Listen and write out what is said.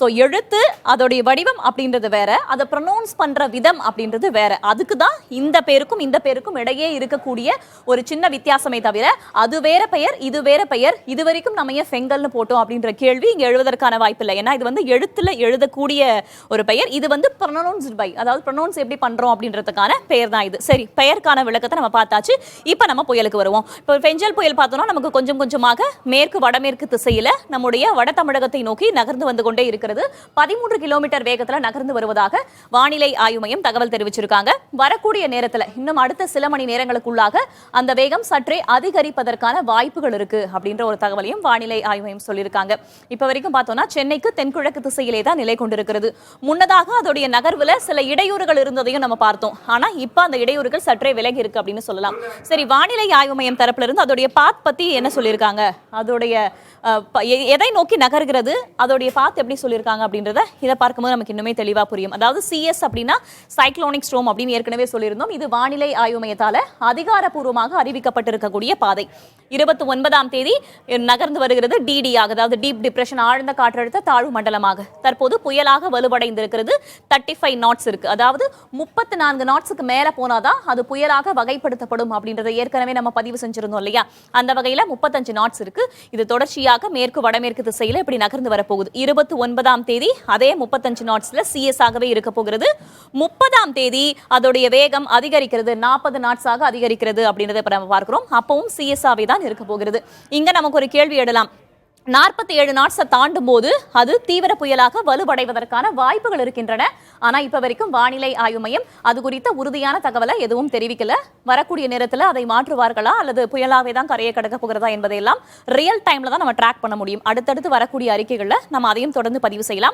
So எழுத்து அதோடைய வடிவம் அப்படின்றது வேற, அதை ப்ரொனவுன்ஸ் பண்ற விதம் அப்படின்றது வேற. அதுக்கு தான் இந்த பேருக்கும் இடையே இருக்கக்கூடிய ஒரு சின்ன வித்தியாசமே தவிர அது வேற பெயர் இது வேற பெயர், இது வரைக்கும் நம்ம ஏன் செங்கல்னு போட்டோம் அப்படின்ற கேள்வி இங்க எழுவதற்கான வாய்ப்பு இல்லை. ஏன்னா இது வந்து எழுத்துல எழுதக்கூடிய ஒரு பெயர், இது வந்து ப்ரொனவுன்ஸ்ட் பை, அதாவது ப்ரொனவுன்ஸ் எப்படி பண்றோம் அப்படின்றதுக்கான பெயர் தான் இது. சரி, பெயருக்கான விளக்கத்தை நம்ம பார்த்தாச்சு. இப்போ நம்ம புயலுக்கு வருவோம். இப்போ பெஞ்சல் புயல் பார்த்தோம்னா நமக்கு கொஞ்சம் கொஞ்சமாக மேற்கு வடமேற்கு திசையில நம்முடைய வட தமிழகத்தை நோக்கி நகர்ந்து வந்து கொண்டே இருக்கிறது. 13 கிலோமீட்டர் வேகத்துல நகர்ந்து வருவதாக வானிலை ஆய்வு மையம் தகவல் தெரிவிச்சிருக்காங்க. வரக்கூடிய நேரத்துல இன்னும் அடுத்த சில மணி நேரங்களுக்குள்ளாக அந்த வேகம் சற்றே அதிகரிப்பதற்கான வாய்ப்புகள் இருக்கு அப்படின்ற ஒரு தகவலையும் வானிலை ஆய்வு மையம் சொல்லியிருக்காங்க. இப்ப வரைக்கும் பார்த்தோம்னா சென்னைக்கு தென்கிழக்கு திசையிலே தான் நிலை கொண்டிருக்கிறது. முன்னதாக அதோடைய நகர்வுல சில இடையூறுகள் இருந்ததையும் நம்ம பார்த்தோம். ஆனா இப்ப அந்த இடையூறுகள் சற்றே விலகி இருக்கு அப்படின்னு சொல்லலாம். சரி, வானிலை ஆய்வு மையம் தரப்புல இருந்து அதோடைய பாத் பத்தி என்ன சொல்லியிருக்காங்க, அதோடைய எதை நோக்கி நகர்கிறது, அதோடைய பாத் எப்படி சொல்லியிருக்காங்க அப்படின்றத இதை பார்க்கும்போது நமக்கு இன்னுமே தெளிவா புரியும். அதாவது CS அப்படின்னா சைக்ளோனிக் ஸ்ட்ரோம் அப்படின்னு ஏற்கனவே சொல்லியிருந்தோம். இது வானிலை ஆய்வு மையத்தால அதிகாரப்பூர்வமாக அறிவிக்கப்பட்டிருக்கக்கூடிய பாதை. 29ஆம் தேதி நகர்ந்து வருகிறது DD ஆக, அதாவது டீப் டிப்ரெஷன், ஆழ்ந்த காற்றழுத்த தாழ்வு மண்டலமாக. தற்போது புயலாக வலுவடைந்திருக்கிறது. 35 knots இருக்கு. அதாவது 34 knotsக்கு மேல போனாதான் அது புயலாக வகைப்படுத்தப்படும் அப்படின்றத ஏற்கனவே நம்ம பதிவு செஞ்சிருந்தோம் இல்லையா? அந்த வகையில 35 knots இருக்கு. இது தொடர்ச்சியாக மேற்கு வடமேற்கு திசையில இப்படி நகர்ந்து வரப்போகுது. 29ஆம் தேதி அதே 35 knotsல CS ஆகவே இருக்க போகிறது. 30ஆம் தேதி அதோடைய வேகம் அதிகரிக்கிறது, 40 knots ஆக அதிகரிக்கிறது அப்படின்றத நம்ம பார்க்கிறோம். அப்பவும் CS ஆவே தான் இருக்க போகிறது. இங்க நமக்கு ஒரு கேள்வி எழலாம். 47 knots தாண்டும் போது அது தீவிர புயலாக வலுவடைவதற்கான வாய்ப்புகள் இருக்கின்றன. ஆனா இப்ப வரைக்கும் வானிலை ஆய்வு மையம் அது குறித்த உறுதியான தகவலை எதுவும் தெரிவிக்கல. வரக்கூடிய நேரத்தில் அதை மாற்றுவார்களா அல்லது புயலாவே தான் கரையை கடக்க போகிறதா என்பதையெல்லாம் ரியல் டைம்ல தான் நம்ம ட்ராக் பண்ண முடியும். அடுத்தடுத்து வரக்கூடிய அறிக்கைகள்ல நம்ம அதையும் தொடர்ந்து பதிவு செய்யலாம்.